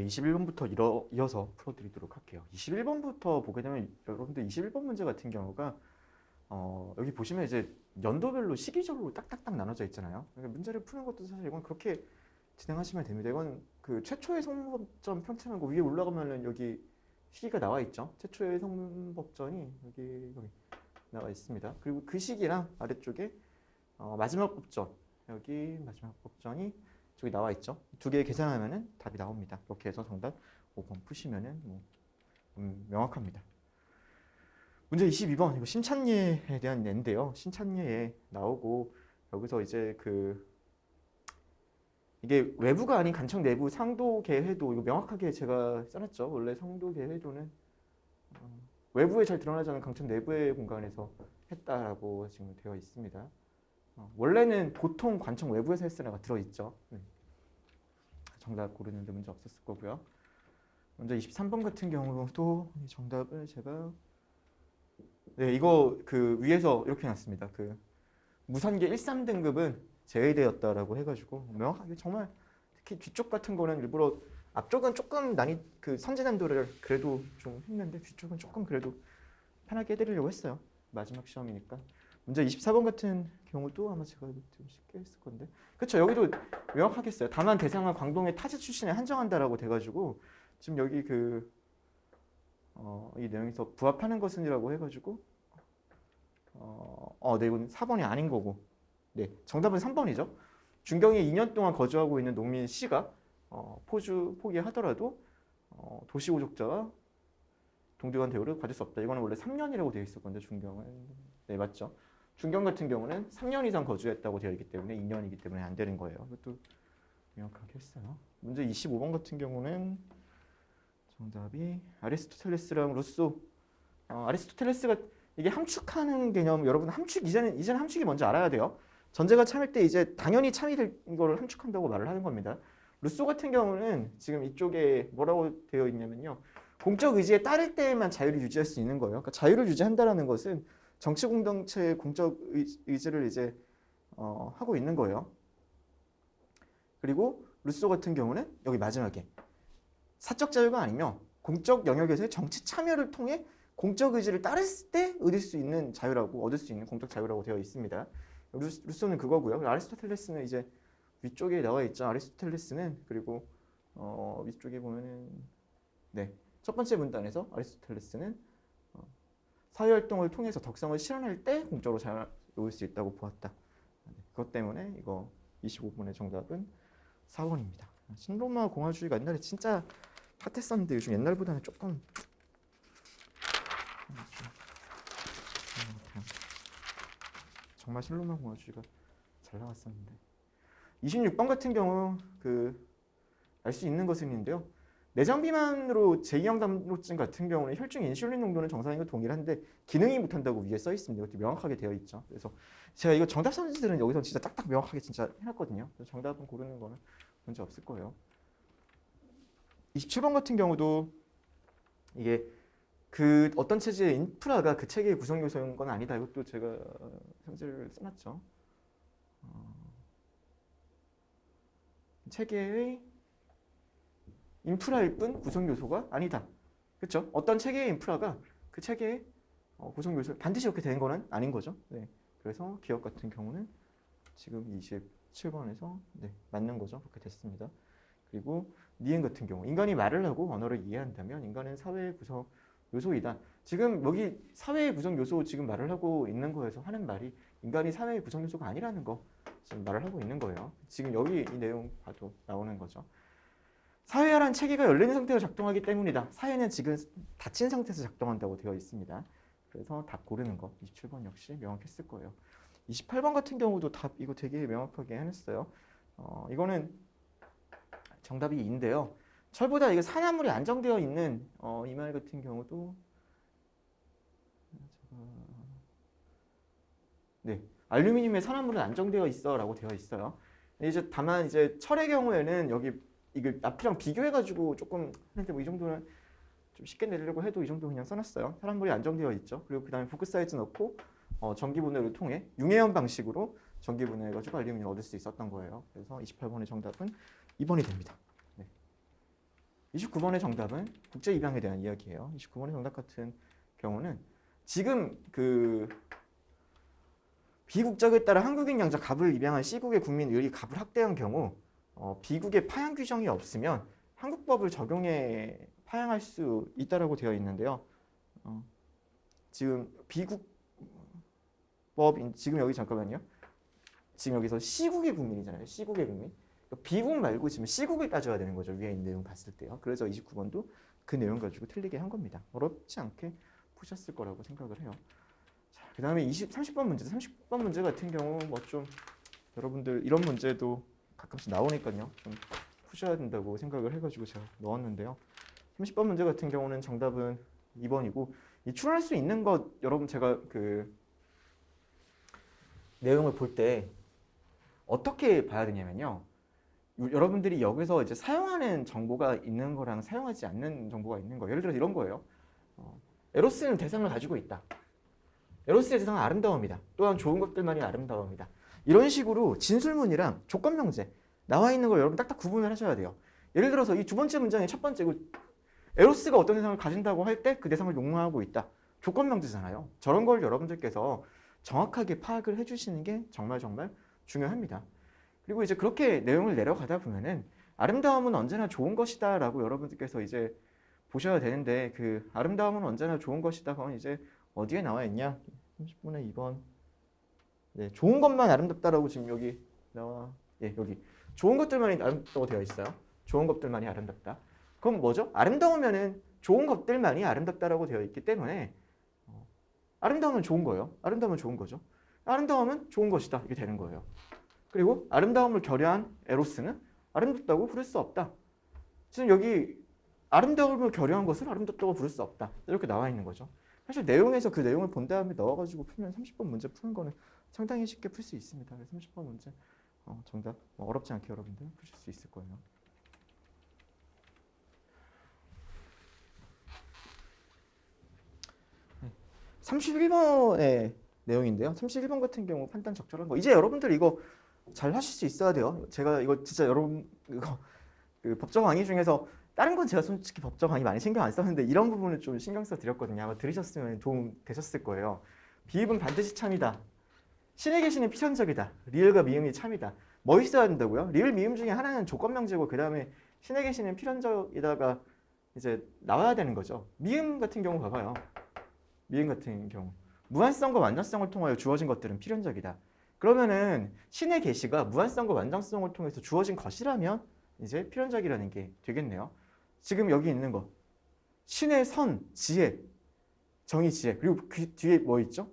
21번부터 이어서 풀어드리도록 할게요. 21번부터 보게 되면 여러분들 21번 문제 같은 경우가 여기 보시면 이제 연도별로 시기적으로 딱딱딱 나눠져 있잖아요. 그러니까 문제를 푸는 것도 사실 이건 그렇게 진행하시면 됩니다. 이건 그 최초의 성문법전 평창하고 위에 올라가면은 여기 시기가 나와 있죠. 최초의 성문법전이 여기 나와 있습니다. 그리고 그 시기랑 아래쪽에 마지막 법전, 여기 마지막 법전이 저기 나와 있죠. 두 개 계산하면은 답이 나옵니다. 이렇게 해서 정답 5번 푸시면은 명확합니다. 문제 22번 이거 신찬예에 대한 예인데요. 신찬예에 나오고 여기서 이제 이게 외부가 아닌 간청 내부 상도계회도 이거 명확하게 제가 써놨죠. 원래 상도계회도는 외부에 잘 드러나지 않은 강청 내부의 공간에서 했다라고 지금 되어 있습니다. 원래는 보통 관청 외부에서 했으라가 들어있죠. 정답 고르는데 문제 없었을 거고요. 먼저 23번 같은 경우도 정답을 제가 이거 위에서 이렇게 놨습니다. 무산계 1, 3등급은 제외되었다라고 해가지고 명확하게 정말 특히 뒤쪽 같은 거는 일부러 앞쪽은 조금 선제난도를 그래도 좀 했는데 뒤쪽은 조금 그래도 편하게 해드리려고 했어요. 마지막 시험이니까. 문제 24번 같은 경우도 아마 제가 좀 쉽게 했을 건데. 그렇죠. 여기도 명확하게 했어요. 다만 대상은 광동의 타지 출신에 한정한다라고 돼가지고 지금 여기 이 내용에서 부합하는 것은이라고 해가지고 네, 이건 4번이 아닌 거고. 네, 정답은 3번이죠. 준경에 2년 동안 거주하고 있는 농민 C가 포기하더라도 도시고족자와 동등한 대우를 받을 수 없다. 이거는 원래 3년이라고 되어 있었건데 준경은 네 맞죠. 준경 같은 경우는 3년 이상 거주했다고 되어 있기 때문에 2년이기 때문에 안 되는 거예요. 이것도 명확하게 했어요. 문제 25번 같은 경우는 정답이 아리스토텔레스랑 루소. 아리스토텔레스가 이게 함축하는 개념, 여러분 이제는 함축이 뭔지 알아야 돼요. 전제가 참일 때 이제 당연히 참일 거를 함축한다고 말을 하는 겁니다. 루소 같은 경우는 지금 이쪽에 뭐라고 되어 있냐면요. 공적 의지에 따를 때에만 자유를 유지할 수 있는 거예요. 그러니까 자유를 유지한다라는 것은 정치 공동체의 공적 의지를 이제 하고 있는 거예요. 그리고 루소 같은 경우는 여기 마지막에 사적 자유가 아니며 공적 영역에서의 정치 참여를 통해 공적 의지를 따랐을 때 얻을 수 있는 공적 자유라고 되어 있습니다. 루소는 그거고요. 아리스토텔레스는 이제 위쪽에 나와 있죠. 아리스토텔레스는 그리고 위쪽에 보면은 네. 첫 번째 문단에서 아리스토텔레스는 사회활동을 통해서 덕성을 실현할 때 공적으로 자유를 얻을 수 있다고 보았다. 그것 때문에 이거 25번의 정답은 4번입니다. 신로마 공화주의가 옛날에 진짜 핫했었는데 요즘 옛날보다는 조금 정말 신로마 공화주의가 잘 나왔었는데 26번 같은 경우 알 수 있는 것은 있는데요. 내장 비만으로 제2형 담로증 같은 경우는 혈중 인슐린 농도는 정상인과 동일한데 기능이 못한다고 위에 써 있습니다. 이것도 명확하게 되어 있죠. 그래서 제가 이거 정답 선지들은 여기서 진짜 딱딱 명확하게 진짜 해놨거든요. 그래서 정답은 고르는 거는 문제 없을 거예요. 27번 같은 경우도 이게 어떤 체제의 인프라가 그 체계의 구성 요소인 건 아니다. 이것도 제가 선지를 써놨죠. 체계의 인프라일 뿐 구성 요소가 아니다. 그렇죠? 어떤 체계의 인프라가 그 체계의 구성 요소 반드시 이렇게 되는 거는 아닌 거죠. 네. 그래서 기업 같은 경우는 지금 27번에서 네, 맞는 거죠. 그렇게 됐습니다. 그리고 니은 같은 경우 인간이 말을 하고 언어를 이해한다면 인간은 사회의 구성 요소이다. 지금 여기 사회의 구성 요소 지금 말을 하고 있는 거에서 하는 말이 인간이 사회의 구성 요소가 아니라는 거 지금 말을 하고 있는 거예요. 지금 여기 이 내용 봐도 나오는 거죠. 사회화란 체계가 열린 상태로 작동하기 때문이다. 사회는 지금 닫힌 상태에서 작동한다고 되어 있습니다. 그래서 답 고르는 거 27번 역시 명확했을 거예요. 28번 같은 경우도 답 이거 되게 명확하게 해냈어요. 이거는 정답이 2인데요. 철보다 이게 산화물이 안정되어 있는 이 말 같은 경우도 네, 알루미늄의 산화물은 안정되어 있어라고 되어 있어요. 이제 다만 이제 철의 경우에는 여기 이게 앞이랑 비교해가지고 조금 했는데 뭐 이 정도는 좀 쉽게 내리려고 해도 이 정도 그냥 써놨어요. 산화물이 안정되어 있죠. 그리고 그 다음에 포크 사이즈 넣고 전기 분해를 통해 융해연 방식으로 전기 분해해가지고 알루미늄을 얻을 수 있었던 거예요. 그래서 28번의 정답은 2번이 됩니다. 네. 29번의 정답은 국제 입양에 대한 이야기예요. 29번의 정답 같은 경우는 지금 그 비국적에 따라 한국인 양자 갑을 입양한 C국의 국민들이 갑을 학대한 경우 B국의 파양 규정이 없으면 한국법을 적용해 파양할 수 있다라고 되어 있는데요. 지금 비국법인 지금 여기 잠깐만요. 지금 여기서 C국의 국민이잖아요. C국의 국민. B국 말고 지금 C국을 따져야 되는 거죠. 위에 있는 내용 봤을 때요. 그래서 29번도 그 내용 가지고 틀리게 한 겁니다. 어렵지 않게 푸셨을 거라고 생각을 해요. 자, 그 다음에 30번 문제, 30번 문제 같은 경우 뭐 좀 여러분들 이런 문제도 가끔씩 나오니까요. 좀 푸셔야 된다고 생각을 해가지고 제가 넣었는데요. 30번 문제 같은 경우는 정답은 2번이고 이 출할 수 있는 것 여러분 제가 그 내용을 볼 때 어떻게 봐야 되냐면요. 여러분들이 여기서 이제 사용하는 정보가 있는 거랑 사용하지 않는 정보가 있는 거예요. 예를 들어서 이런 거예요. 에로스는 대상을 가지고 있다. 에로스의 대상은 아름다움이다. 또한 좋은 것들만이 아름다움이다. 이런 식으로 진술문이랑 조건명제 나와 있는 걸 여러분 딱딱 구분을 하셔야 돼요. 예를 들어서 이 두 번째 문장의 첫 번째 에로스가 어떤 대상을 가진다고 할 때 그 대상을 용어하고 있다. 조건명제잖아요. 저런 걸 여러분들께서 정확하게 파악을 해주시는 게 정말 중요합니다. 그리고 이제 그렇게 내용을 내려가다 보면은 아름다움은 언제나 좋은 것이다 라고 여러분들께서 이제 보셔야 되는데 그 아름다움은 언제나 좋은 것이다 그건 이제 어디에 나와 있냐? 30분의 2번. 네, 좋은 것만 아름답다라고 지금 여기 나와. 예, 여기 좋은 것들만이 아름답다고 되어 있어요. 좋은 것들만이 아름답다. 그럼 뭐죠? 아름다우면은 좋은 것들만이 아름답다라고 되어 있기 때문에 아름다움은 좋은 거예요. 아름다움은 좋은 거죠. 아름다움은 좋은 것이다. 이게 되는 거예요. 그리고 아름다움을 결여한 에로스는 아름답다고 부를 수 없다. 지금 여기 아름다움을 결여한 것을 아름답다고 부를 수 없다. 이렇게 나와 있는 거죠. 사실 내용에서 그 내용을 본 다음에 넣어가지고 풀면 30번 문제 푸는 거는 상당히 쉽게 풀 수 있습니다. 30번 문제 정답 어렵지 않게 여러분들 푸실 수 있을 거예요. 네. 31번의 내용인데요. 31번 같은 경우 판단 적절한 거. 이제 여러분들 이거 잘 하실 수 있어야 돼요. 제가 이거 진짜 여러분 이거 그 법적 강의 중에서 다른 건 제가 솔직히 법적 강의 많이 신경 안 썼는데 이런 부분을 좀 신경 써 드렸거든요. 아마 들으셨으면 도움 되셨을 거예요. 비읍은 반드시 참이다. 신에 계시는 필연적이다. 리을과 미음이 참이다. 뭐 있어야 된다고요? 리을 미음 중에 하나는 조건명제고 그 다음에 신에 계시는 필연적이다가 이제 나와야 되는 거죠. 미음 같은 경우 봐봐요. 미음 같은 경우 무한성과 완전성을 통하여 주어진 것들은 필연적이다. 그러면은 신의 계시가 무한성과 완전성을 통해서 주어진 것이라면 이제 필연적이라는 게 되겠네요. 지금 여기 있는 거 신의 선, 지혜, 정의, 지혜 그리고 그 뒤에 뭐 있죠?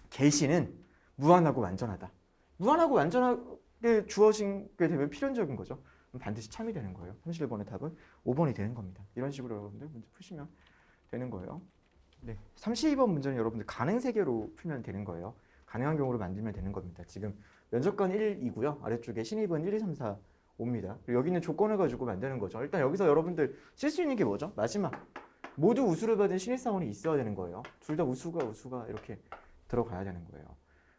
계시는 무한하고 완전하다. 무한하고 완전하게 주어진 게 되면 필연적인 거죠. 반드시 참이 되는 거예요. 31번의 답은 5번이 되는 겁니다. 이런 식으로 여러분들 문제 푸시면 되는 거예요. 네, 32번 문제는 여러분들 가능 세개로 풀면 되는 거예요. 가능한 경우로 만들면 되는 겁니다. 지금 면접관 1이고요. 아래쪽에 신입은 1, 2, 3, 4, 5입니다. 여기 있는 조건을 가지고 만드는 거죠. 일단 여기서 여러분들 쓸 수 있는 게 뭐죠? 마지막 모두 우수를 받은 신입사원이 있어야 되는 거예요. 둘 다 우수가 이렇게 들어가야 되는 거예요.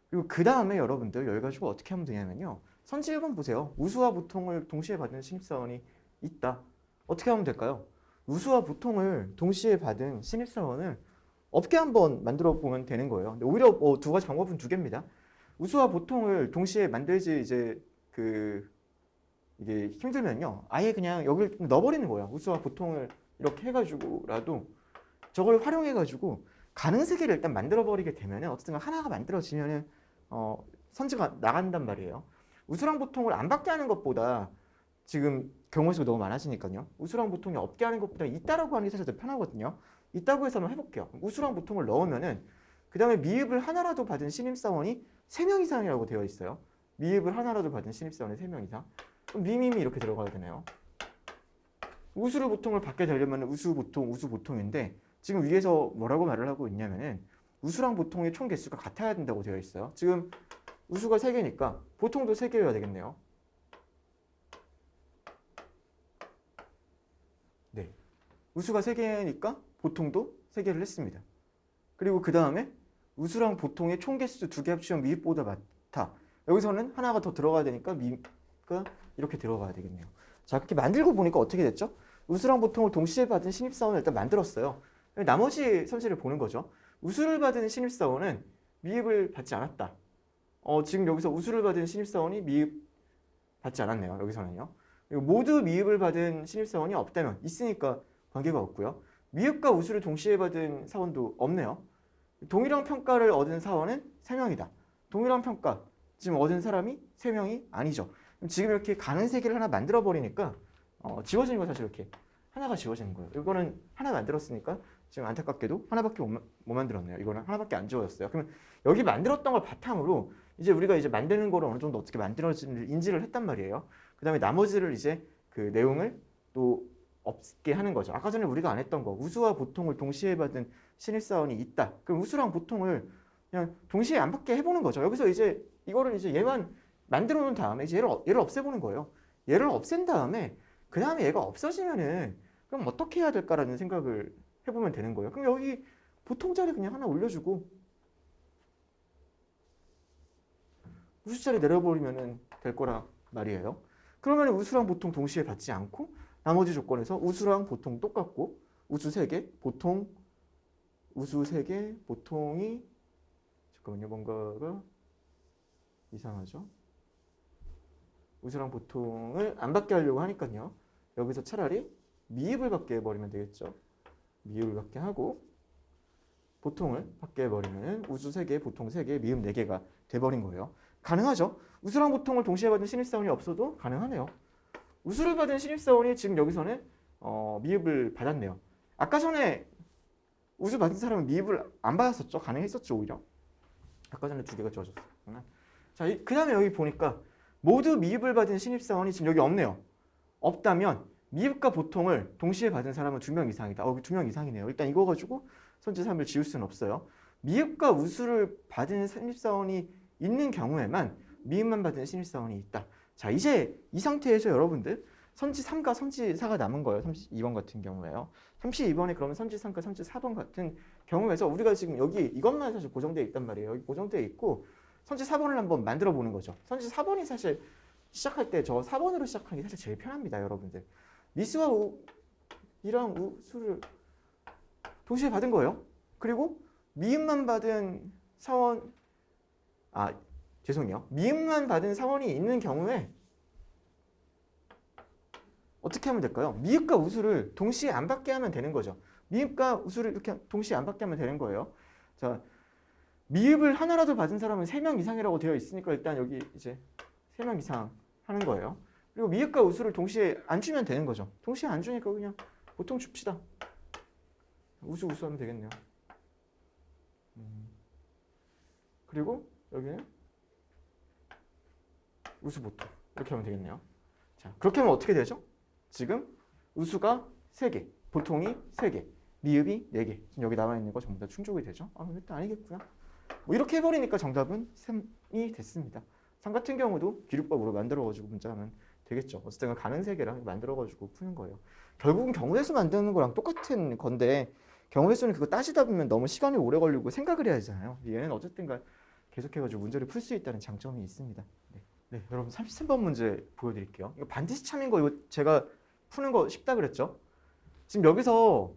그리고 그 다음에 여러분들 여기 가지고 어떻게 하면 되냐면요. 선지 1번 보세요. 우수와 보통을 동시에 받은 신입사원이 있다. 어떻게 하면 될까요? 우수와 보통을 동시에 받은 신입사원을 업계 한번 만들어 보면 되는 거예요. 근데 오히려 두 가지 방법은 두 개입니다. 우수와 보통을 동시에 만들지 이제 이게 힘들면요. 아예 그냥 여기를 넣어버리는 거예요. 우수와 보통을 이렇게 해가지고라도 저걸 활용해가지고 가능 세개를 일단 만들어버리게 되면은 어쨌든 하나가 만들어지면은 선지가 나간단 말이에요. 우수랑 보통을 안 받게 하는 것보다 지금 경우의 수가 너무 많아지니까요. 우수랑 보통이 없게 하는 것보다 있다라고 하는 게 사실 더 편하거든요. 있다고 해서 한번 해볼게요. 우수랑 보통을 넣으면은 그 다음에 미흡을 하나라도 받은 신입사원이 3명 이상이라고 되어 있어요. 미흡을 하나라도 받은 신입사원이 3명 이상. 그럼 미미미 이렇게 들어가야 되네요. 우수를 보통을 받게 되려면 우수 보통인데 지금 위에서 뭐라고 말을 하고 있냐면은 우수랑 보통의 총 개수가 같아야 된다고 되어 있어요. 지금 우수가 3개니까 보통도 3개여야 되겠네요. 네. 우수가 3개니까 보통도 3개를 했습니다. 그리고 그 다음에 우수랑 보통의 총 개수 2개 합치면 미흡보다 많다. 여기서는 하나가 더 들어가야 되니까 미가 이렇게 들어가야 되겠네요. 자, 그렇게 만들고 보니까 어떻게 됐죠? 우수랑 보통을 동시에 받은 신입사원을 일단 만들었어요. 나머지 선지를 보는 거죠. 우수를 받은 신입사원은 미입을 받지 않았다. 지금 여기서 우수를 받은 신입사원이 미입 받지 않았네요. 여기서는요. 그리고 모두 미입을 받은 신입사원이 없다면 있으니까 관계가 없고요. 미입과 우수를 동시에 받은 사원도 없네요. 동일한 평가를 얻은 사원은 3명이다. 동일한 평가 지금 얻은 사람이 3명이 아니죠. 지금 이렇게 가는 세 개를 하나 만들어 버리니까 지워지는 거 사실 이렇게 하나가 지워지는 거예요. 이거는 하나 만들었으니까 지금 안타깝게도 하나밖에 못 만들었네요. 이거는 하나밖에 안 지워졌어요. 그러면 여기 만들었던 걸 바탕으로 이제 우리가 이제 만드는 거를 어느 정도 어떻게 만들어지는지 인지를 했단 말이에요. 그 다음에 나머지를 이제 그 내용을 또 없게 하는 거죠. 아까 전에 우리가 안 했던 거 우수와 보통을 동시에 받은 신입사원이 있다. 그럼 우수랑 보통을 그냥 동시에 안 받게 해보는 거죠. 여기서 이제 이거를 이제 얘만 만들어 놓은 다음에 이제 얘를 없애보는 거예요. 얘를 없앤 다음에 그 다음에 얘가 없어지면은 그럼 어떻게 해야 될까라는 생각을 해보면 되는 거예요. 그럼 여기 보통 자리 그냥 하나 올려주고 우수 자리 내려버리면 될 거라 말이에요. 그러면 우수랑 보통 동시에 받지 않고 나머지 조건에서 우수랑 보통 똑같고 우수 3개, 보통 우수 3개, 보통이 잠깐만요. 뭔가가 이상하죠. 우수랑 보통을 안 받게 하려고 하니까요. 여기서 차라리 미입을 받게 해버리면 되겠죠. 미입을 받게 하고 보통을 받게 해버리면 우수 3개, 보통 3개, 미입 4개가 돼버린 거예요. 가능하죠. 우수랑 보통을 동시에 받은 신입사원이 없어도 가능하네요. 우수를 받은 신입사원이 지금 여기서는 미입을 받았네요. 아까 전에 우수 받은 사람은 미입을 안 받았었죠. 가능했었죠. 오히려. 아까 전에 2개가 지워졌어요. 자, 그 다음에 여기 보니까 모두 미입을 받은 신입사원이 지금 여기 없네요. 없다면 미입과 보통을 동시에 받은 사람은 2명 이상이다. 여기 2명 이상이네요. 일단 이거 가지고 선지 3을 지울 수는 없어요. 미입과 우수를 받은 신입사원이 있는 경우에만 미입만 받은 신입사원이 있다. 자, 이제 이 상태에서 여러분들 선지 3과 선지 4가 남은 거예요. 32번 같은 경우에요. 32번에 그러면 선지 3과 선지 4번 같은 경우에서 우리가 지금 여기 이것만 사실 고정되어 있단 말이에요. 여기 고정되어 있고 선지 4번을 한번 만들어 보는 거죠. 선지 4번이 사실 시작할 때 저 4번으로 시작하는 게 사실 제일 편합니다. 여러분들. 미스와 이랑 우수를 동시에 받은 거예요. 그리고 미입만 받은 사원 죄송해요. 미입만 받은 사원이 있는 경우에 어떻게 하면 될까요? 미입과 우수를 동시에 안 받게 하면 되는 거죠. 미입과 우수를 이렇게 동시에 안 받게 하면 되는 거예요. 자, 미입을 하나라도 받은 사람은 3명 이상이라고 되어 있으니까 일단 여기 이제 3명 이상 하는 거예요. 그리고 미입과 우수를 동시에 안 주면 되는 거죠. 동시에 안 주니까 그냥 보통 줍시다. 우수 하면 되겠네요. 그리고 여기는 우수 보통 이렇게 하면 되겠네요. 자, 그렇게 하면 어떻게 되죠? 지금 우수가 3개, 보통이 3개, 미입이 4개. 지금 여기 나와 있는 거 전부 다 충족이 되죠? 일단 아니겠고요. 뭐 이렇게 해버리니까 정답은 3이 됐습니다. 3 같은 경우도 기류법으로 만들어가지고 문자하면 되겠죠. 어쨌든 가는 세 개랑 만들어가지고 푸는 거예요. 결국은 경우의 수 만드는 거랑 똑같은 건데 경우의 수는 그거 따지다 보면 너무 시간이 오래 걸리고 생각을 해야 하잖아요. 얘는 어쨌든 계속해가지고 문제를 풀 수 있다는 장점이 있습니다. 네, 여러분 33번 문제 보여드릴게요. 이거 반드시 참인 거 이거 제가 푸는 거 쉽다 그랬죠? 지금 여기서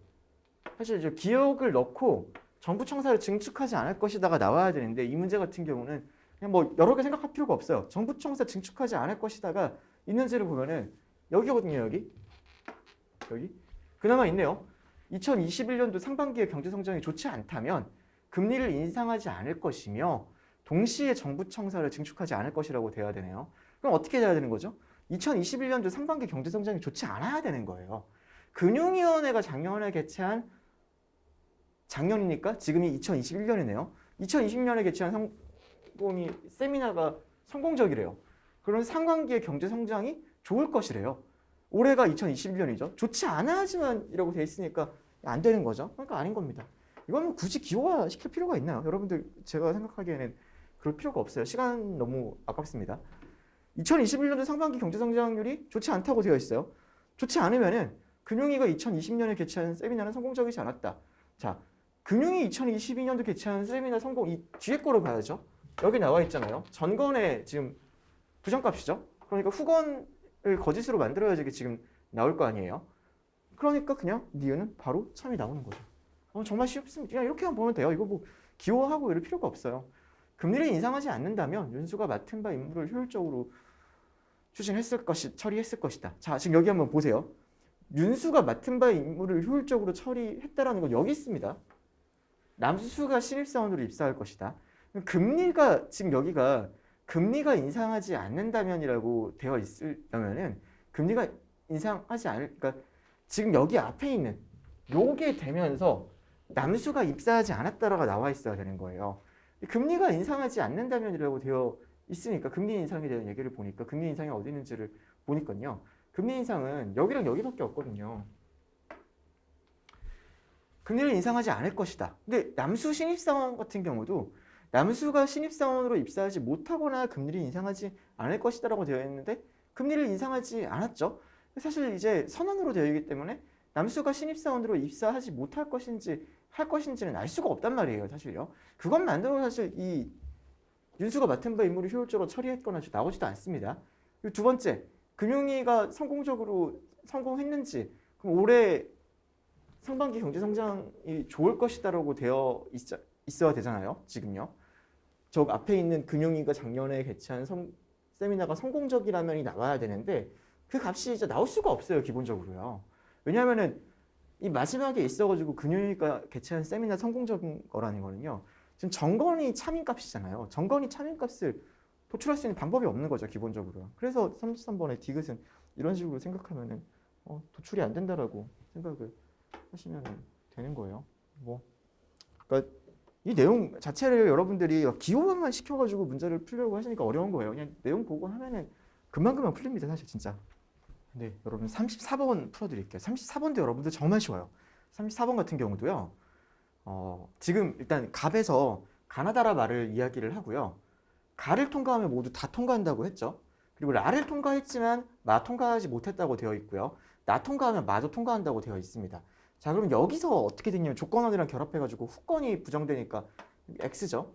사실 이제 기억을 넣고 정부 청사를 증축하지 않을 것이다가 나와야 되는데 이 문제 같은 경우는 그냥 뭐 여러 개 생각할 필요가 없어요. 정부 청사 증축하지 않을 것이다가 있는지를 보면은 여기거든요. 여기 그나마 있네요. 2021년도 상반기의 경제 성장이 좋지 않다면 금리를 인상하지 않을 것이며 동시에 정부 청사를 증축하지 않을 것이라고 돼야 되네요. 그럼 어떻게 돼야 되는 거죠? 2021년도 상반기 경제 성장이 좋지 않아야 되는 거예요. 금융위원회가 작년에 개최한 작년이니까 지금이 2021년이네요. 2020년에 개최한 세미나가 성공적이래요. 그런 상반기의 경제 성장이 좋을 것이래요. 올해가 2021년이죠. 좋지 않아야지만이라고 돼 있으니까 안 되는 거죠. 그러니까 아닌 겁니다. 이거는 굳이 기호화 시킬 필요가 있나요? 여러분들 제가 생각하기에는 그럴 필요가 없어요. 시간 너무 아깝습니다. 2021년도 상반기 경제 성장률이 좋지 않다고 되어 있어요. 좋지 않으면은 금융위가 2020년에 개최한 세미나는 성공적이지 않았다. 자, 금융위 2022년도 개최한 세미나 성공 이 뒤에 거로 봐야죠. 여기 나와 있잖아요. 전건의 지금 부정값이죠. 그러니까 후건을 거짓으로 만들어야지 이게 지금 나올 거 아니에요. 그러니까 그냥 니은은 바로 참이 나오는 거죠. 정말 쉽습니다. 그냥 이렇게만 보면 돼요. 이거 뭐 기호하고 이럴 필요가 없어요. 금리를 인상하지 않는다면 윤수가 맡은 바 임무를 효율적으로 처리했을 것이다. 자, 지금 여기 한번 보세요. 윤수가 맡은 바 임무를 효율적으로 처리했다라는 건 여기 있습니다. 남수가 신입사원으로 입사할 것이다. 금리가 지금 여기가 금리가 인상하지 않는다면이라고 되어 있으려면은 금리가 인상하지 않을 그러니까 지금 여기 앞에 있는 요게 되면서 남수가 입사하지 않았다라고 나와 있어야 되는 거예요. 금리가 인상하지 않는다면이라고 되어 있으니까 금리 인상에 대한 얘기를 보니까 금리 인상이 어디 있는지를 보니까요. 금리 인상은 여기랑 여기밖에 없거든요. 금리를 인상하지 않을 것이다. 근데 남수 신입사원 같은 경우도 남수가 신입사원으로 입사하지 못하거나 금리를 인상하지 않을 것이다라고 되어 있는데 금리를 인상하지 않았죠. 사실 이제 선언으로 되어 있기 때문에 남수가 신입사원으로 입사하지 못할 것인지 할 것인지는 알 수가 없단 말이에요. 사실요. 그것만으로 사실 이 윤수가 맡은 바 임무를 효율적으로 처리했거나 나오지도 않습니다. 그리고 두 번째, 금융위가 성공적으로 성공했는지 그럼 올해 상반기 경제 성장이 좋을 것이다라고 되어 있어야 되잖아요. 지금요. 저 앞에 있는 금융위가 작년에 개최한 세미나가 성공적이라면이 나와야 되는데 그 값이 이제 나올 수가 없어요. 기본적으로요. 왜냐하면은 이 마지막에 있어가지고 금융위가 개최한 세미나 성공적인 거라는 거는요. 지금 정건이 차민값이잖아요. 정건이 차민값을 도출할 수 있는 방법이 없는 거죠. 기본적으로. 그래서 33번의 디귿은 이런 식으로 생각하면은 도출이 안 된다라고 생각을 하시면 되는 거예요. 뭐, 그러니까 이 내용 자체를 여러분들이 기호만 시켜가지고 문제를 풀려고 하시니까 어려운 거예요. 그냥 내용 보고 하면은 금방금방 풀립니다. 사실 진짜. 네, 여러분 34번 풀어드릴게요. 34번도 여러분들 정말 쉬워요. 34번 같은 경우도요. 지금 일단 갑에서 가나다라 말을 이야기를 하고요. 가를 통과하면 모두 다 통과한다고 했죠. 그리고 라를 통과했지만 마 통과하지 못했다고 되어 있고요. 나 통과하면 마도 통과한다고 되어 있습니다. 자, 그럼 여기서 어떻게 됐냐면 조건원이랑 결합해가지고 후건이 부정되니까 X죠.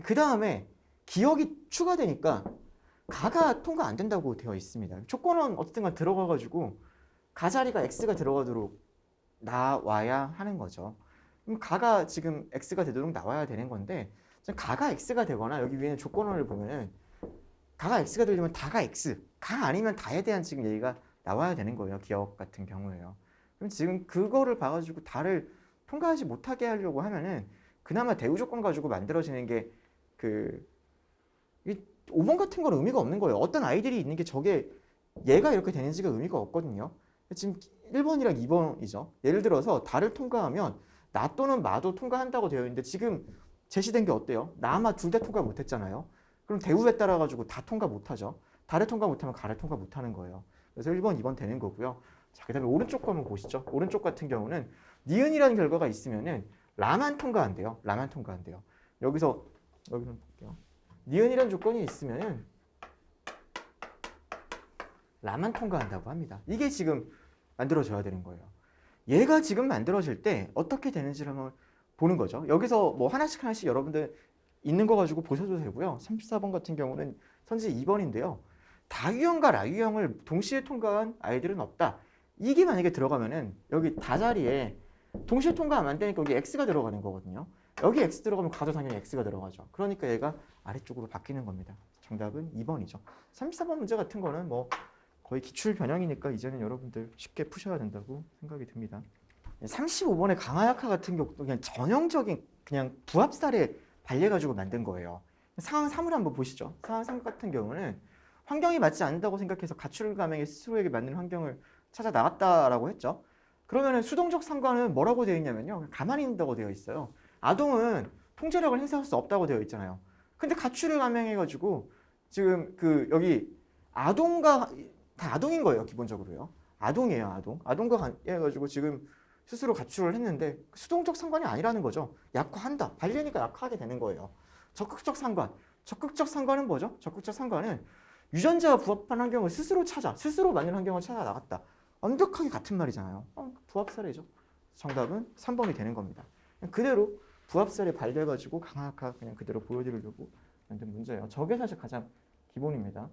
그 다음에 기억이 추가되니까 가가 통과 안 된다고 되어 있습니다. 조건원 어쨌든 간 들어가가지고 가 자리가 X가 들어가도록 나와야 하는 거죠. 그럼 가가 지금 X가 되도록 나와야 되는 건데 가가 X가 되거나 여기 위에는 조건원을 보면은 가가 X가 되려면 다가 X, 가 아니면 다에 대한 지금 얘기가 나와야 되는 거예요. 기억 같은 경우에요. 그럼 지금 그거를 봐가지고 다를 통과하지 못하게 하려고 하면은 그나마 대우 조건 가지고 만들어지는 게 그 5번 같은 건 의미가 없는 거예요. 어떤 아이들이 있는 게 저게 얘가 이렇게 되는지가 의미가 없거든요. 지금 1번이랑 2번이죠. 예를 들어서 다를 통과하면 나 또는 마도 통과한다고 되어 있는데 지금 제시된 게 어때요? 나, 마 둘 다 통과 못했잖아요. 그럼 대우에 따라 가지고 다 통과 못하죠. 다를 통과 못하면 가를 통과 못하는 거예요. 그래서 1번, 2번 되는 거고요. 자, 그 다음에 오른쪽 거 한번 보시죠. 오른쪽 같은 경우는 니은이라는 결과가 있으면은 라만 통과한대요. 라만 통과한대요. 여기서 볼게요. 니은이라는 조건이 있으면은 라만 통과한다고 합니다. 이게 지금 만들어져야 되는 거예요. 얘가 지금 만들어질 때 어떻게 되는지를 한번 보는 거죠. 여기서 뭐 하나씩 여러분들 있는 거 가지고 보셔도 되고요. 34번 같은 경우는 선지 2번인데요. 다유형과 라유형을 동시에 통과한 아이들은 없다. 이게 만약에 들어가면은 여기 다 자리에 동시에 통과하면 안 되니까 여기 X가 들어가는 거거든요. 여기 X 들어가면 가도 당연히 X가 들어가죠. 그러니까 얘가 아래쪽으로 바뀌는 겁니다. 정답은 2번이죠. 34번 문제 같은 거는 뭐 거의 기출 변형이니까 이제는 여러분들 쉽게 푸셔야 된다고 생각이 듭니다. 35번의 강화약화 같은 경우도 그냥 전형적인 그냥 부합 사례 발려가지고 만든 거예요. 상황 3을 한번 보시죠. 상황 3 같은 경우는 환경이 맞지 않는다고 생각해서 가출 감행에 스스로에게 맞는 환경을 찾아 나갔다라고 했죠. 그러면은 수동적 상관은 뭐라고 되어 있냐면요. 가만히 있는다고 되어 있어요. 아동은 통제력을 행사할 수 없다고 되어 있잖아요. 근데 가출을 감행해가지고 지금 그 여기 아동과 다 아동인 거예요. 기본적으로요. 아동이에요. 아동. 아동과 해가지고 지금 스스로 가출을 했는데 수동적 상관이 아니라는 거죠. 약화한다. 반려니까 약화하게 되는 거예요. 적극적 상관. 적극적 상관은 뭐죠? 적극적 상관은 유전자와 부합한 환경을 스스로 만든 환경을 찾아 나갔다. 완벽하게 같은 말이잖아요. 부합 사례죠. 정답은 3번이 되는 겁니다. 그대로 부합 사례 발려가지고 강화학화 그냥 그대로 보여드리려고 만든 문제예요. 저게 사실 가장 기본입니다.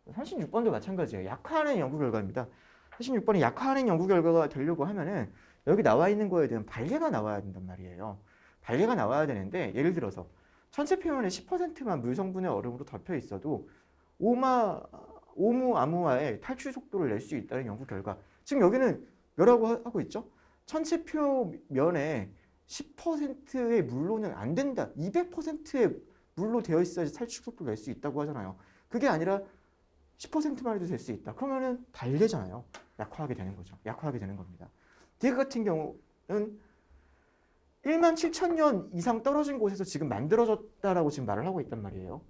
36번도 마찬가지예요. 약화하는 연구 결과입니다. 46번이 약화하는 연구 결과가 되려고 하면은 여기 나와 있는 거에 대한 반례가 나와야 된단 말이에요. 반례가 나와야 되는데 예를 들어서 천체 표면의 10%만 물 성분의 얼음으로 덮여 있어도 오무아무화의 탈출 속도를 낼 수 있다는 연구 결과. 지금 여기는 뭐라고 하고 있죠? 천체 표면에 10%의 물로는 안 된다. 200%의 물로 되어 있어야지 탈출 속도를 낼 수 있다고 하잖아요. 그게 아니라 10%만 해도 될 수 있다. 그러면은 반례잖아요. 약화하게 되는 거죠. 약화하게 되는 겁니다. 디그 같은 경우는 1만 7천 년 이상 떨어진 곳에서 지금 만들어졌다라고 지금 말을 하고 있단 말이에요.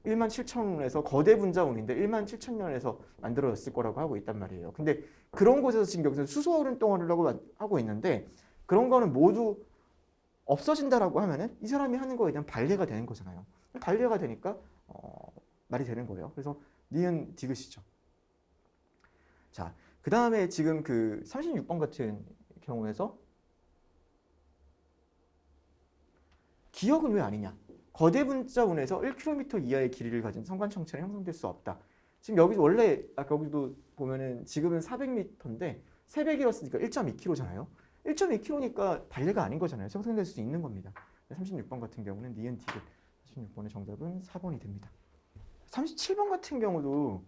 1만 7천 년에서 거대 분자운인데 1만 7천 년에서 만들어졌을 거라고 하고 있단 말이에요. 근데 그런 곳에서 지금 여기서 수소얼음 덩어리라고 하고 있는데 그런 거는 모두 없어진다라고 하면은 이 사람이 하는 거에 대한 반례가 되는 거잖아요. 반례가 되니까 말이 되는 거예요. 그래서 니은 디귿이죠. 자, 그 다음에 지금 그 36번 같은 경우에서 기억은 왜 아니냐? 거대 분자운에서 1km 이하의 길이를 가진 성간청체는 형성될 수 없다. 지금 여기 원래 아까 여기도 보면은 지금은 400m인데 300이었으니까 1.2km잖아요. 1.2km니까 반례가 아닌 거잖아요. 형성될 수 있는 겁니다. 36번 같은 경우는 니은 디귿. 36번의 정답은 4번이 됩니다. 37번 같은 경우도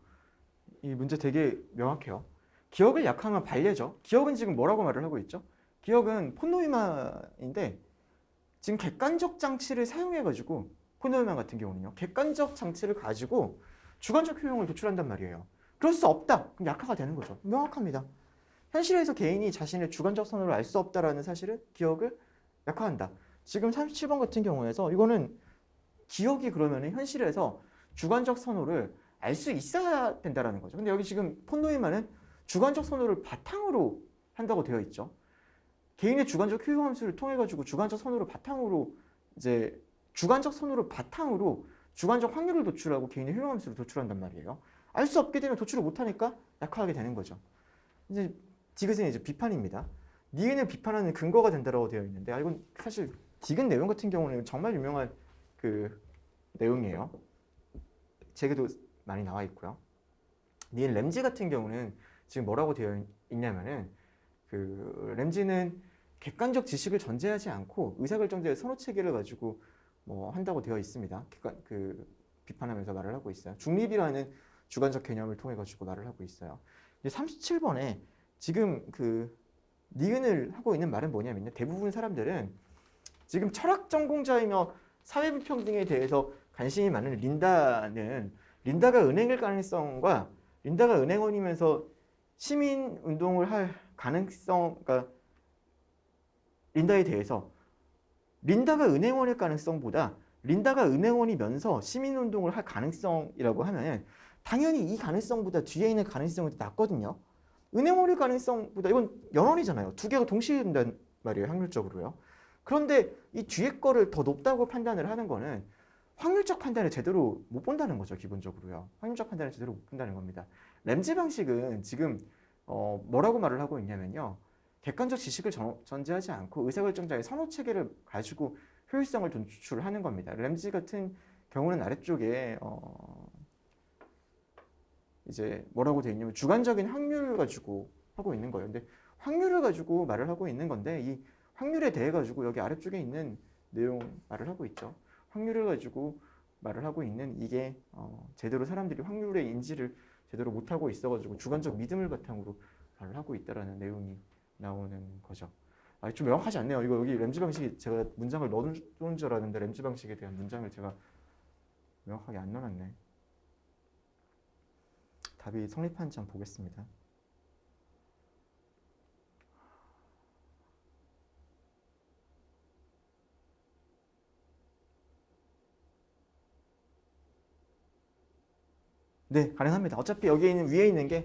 이 문제 되게 명확해요. 기억을 약화하면 반례죠. 기억은 지금 뭐라고 말을 하고 있죠? 기억은 폰노이마인데 지금 객관적 장치를 사용해가지고 폰노이마 같은 경우는요. 객관적 장치를 가지고 주관적 효용을 도출한단 말이에요. 그럴 수 없다. 그럼 약화가 되는 거죠. 명확합니다. 현실에서 개인이 자신의 주관적 선호를 알 수 없다라는 사실은 기억을 약화한다. 지금 37번 같은 경우에서 이거는 기억이 그러면 현실에서 주관적 선호를 알 수 있어야 된다라는 거죠. 근데 여기 지금 폰노이마는 주관적 선호를 바탕으로 한다고 되어 있죠. 개인의 주관적 효용 함수를 통해 가지고 주관적 선호를 바탕으로 주관적 선호를 바탕으로 주관적 확률을 도출하고 개인의 효용 함수를 도출한단 말이에요. 알 수 없게 되면 도출을 못 하니까 약화하게 되는 거죠. 이제 디귿은 이제 비판입니다. 니은을 비판하는 근거가 된다라고 되어 있는데 이건 사실 디귿 내용 같은 경우는 정말 유명한 그 내용이에요. 책에도 많이 나와 있고요. 니은 램지 같은 경우는 지금 뭐라고 되어 있냐면은 그 램지는 객관적 지식을 전제하지 않고 의사결정자의 선호 체계를 가지고 뭐 한다고 되어 있습니다. 그 비판하면서 말을 하고 있어요. 중립이라는 주관적 개념을 통해 가지고 말을 하고 있어요. 이제 37번에 지금 그 니은을 하고 있는 말은 뭐냐면요. 대부분 사람들은 지금 철학 전공자이며 사회불평등에 대해서 관심이 많은 린다가 은행일 가능성과 린다가 은행원이면서 시민 운동을 할 가능성, 그러니까 린다에 대해서 린다가 은행원일 가능성보다 린다가 은행원이면서 시민 운동을 할 가능성이라고 하면 당연히 이 가능성보다 뒤에 있는 가능성이 더 낮거든요. 은행원일 가능성보다 이건 연원이잖아요. 두 개가 동시에 된단 말이에요. 확률적으로요. 그런데 이 뒤에 거를 더 높다고 판단을 하는 거는 확률적 판단을 제대로 못 본다는 거죠. 기본적으로요. 확률적 판단을 제대로 못 본다는 겁니다. 램지 방식은 지금 뭐라고 말을 하고 있냐면요. 객관적 지식을 전제하지 않고 의사결정자의 선호 체계를 가지고 효율성을 도출하는 겁니다. 램지 같은 경우는 아래쪽에 이제 뭐라고 되어 있냐면 주관적인 확률을 가지고 하고 있는 거예요. 근데 확률을 가지고 말을 하고 있는 건데 이 확률에 대해 가지고 여기 아래쪽에 있는 내용 말을 하고 있죠. 확률을 가지고 말을 하고 있는 이게 제대로 사람들이 확률의 인지를 제대로 못하고 있어가지고 주관적 믿음을 바탕으로 말을 하고 있다라는 내용이 나오는 거죠. 좀 명확하지 않네요. 이거 여기 램지 방식이 제가 문장을 넣은 줄 알았는데 램지 방식에 대한 문장을 제가 명확하게 안 넣어놨네. 답이 성립하는지 한번 보겠습니다. 네, 가능합니다. 어차피 여기 있는 위에 있는 게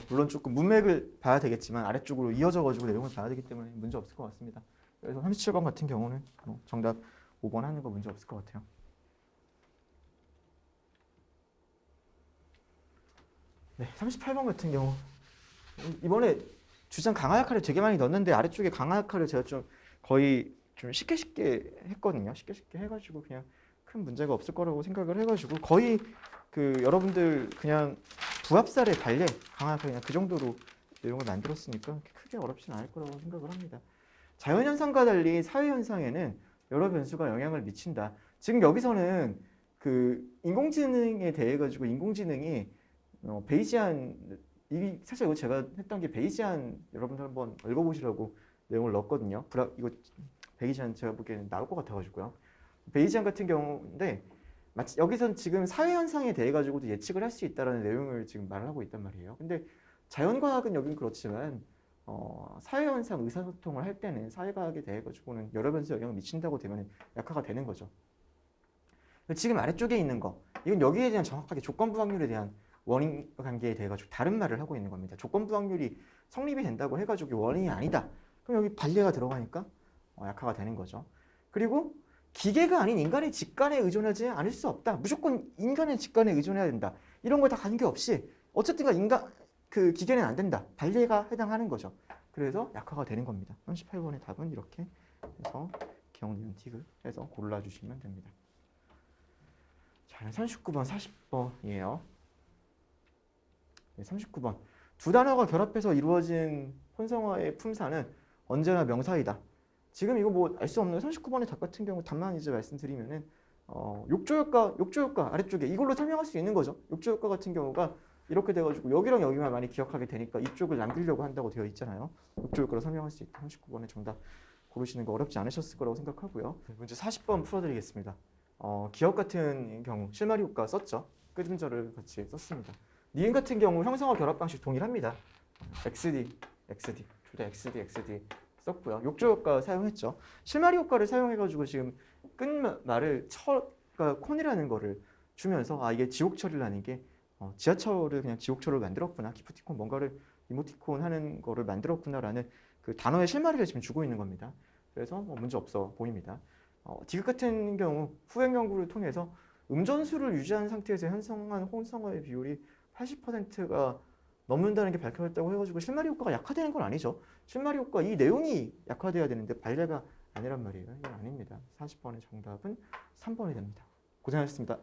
물론 조금 문맥을 봐야 되겠지만 아래쪽으로 이어져가지고 내용을 봐야 되기 때문에 문제 없을 것 같습니다. 그래서 37번 같은 경우는 정답 5번 하는 거 문제 없을 것 같아요. 네, 38번 같은 경우 이번에 주장 강화약화를 되게 많이 넣었는데 아래쪽에 강화약화를 제가 좀 거의 좀 쉽게 했거든요. 쉽게 해가지고 그냥 큰 문제가 없을 거라고 생각을 해가지고 거의 그 여러분들 그냥 부합살의 발레 강하게 그냥 그 정도로 내용을 만들었으니까 크게 어렵진 않을 거라고 생각을 합니다. 자연현상과 달리 사회현상에는 여러 변수가 영향을 미친다. 지금 여기서는 그 인공지능에 대해 가지고 인공지능이 베이지안 이 사실 이거 제가 했던 게 베이지안 여러분들 한번 읽어보시라고 내용을 넣었거든요. 이거 베이지안 제가 보기에는 나올 것 같아가지고요. 베이지안 같은 경우인데 마치 여기서는 지금 사회현상에 대해 가지고도 예측을 할 수 있다는 내용을 지금 말을 하고 있단 말이에요. 근데 자연과학은 여긴 그렇지만 사회현상 의사소통을 할 때는 사회과학에 대해 가지고는 여러 변수 영향을 미친다고 되면 약화가 되는 거죠. 지금 아래쪽에 있는 거 이건 여기에 대한 정확하게 조건부 확률에 대한 원인 관계에 대해 가지고 다른 말을 하고 있는 겁니다. 조건부 확률이 성립이 된다고 해가지고 원인이 아니다. 그럼 여기 반례가 들어가니까 약화가 되는 거죠. 그리고 기계가 아닌 인간의 직관에 의존하지 않을 수 없다. 무조건 인간의 직관에 의존해야 된다. 이런 거 다 관계없이 어쨌든 그 기계는 안 된다. 반례가 해당하는 거죠. 그래서 약화가 되는 겁니다. 38번의 답은 이렇게 해서 기억, 니은, 티귿 해서 골라주시면 됩니다. 자, 39번, 40번이에요. 네, 39번. 두 단어가 결합해서 이루어진 혼성어의 품사는 언제나 명사이다. 지금 이거 뭐 알 수 없는 39번의 답 같은 경우 답만 이제 말씀드리면은 욕조효과 아래쪽에 이걸로 설명할 수 있는 거죠. 욕조효과 같은 경우가 이렇게 돼가지고 여기랑 여기만 많이 기억하게 되니까 이쪽을 남기려고 한다고 되어 있잖아요. 욕조효과로 설명할 수 있다. 39번의 정답 고르시는 거 어렵지 않으셨을 거라고 생각하고요. 문제 40번 풀어드리겠습니다. 기억 같은 경우 실마리 효과 썼죠. 끄짐절을 같이 썼습니다. 니은 같은 경우 형성어 결합 방식 동일합니다. XD 둘 다 XD 썼고요. 욕조 효과 사용했죠. 실마리 효과를 사용해가지고 지금 끝말을 그러니까 콘이라는 거를 주면서 이게 지옥철이라는 게 지하철을 그냥 지옥철로 만들었구나. 기프티콘 뭔가를 이모티콘 하는 거를 만들었구나라는 그 단어의 실마리를 지금 주고 있는 겁니다. 그래서 문제 없어 보입니다. 디귿 같은 경우 후행 연구를 통해서 음전수를 유지한 상태에서 형성한 혼성어의 비율이 80%가 넘는다는 게 밝혀졌다고 해가지고 실마리 효과가 약화되는 건 아니죠. 실마리 효과 이 내용이 약화돼야 되는데 반례가 아니란 말이에요. 이건 아닙니다. 40번의 정답은 3번이 됩니다. 고생하셨습니다.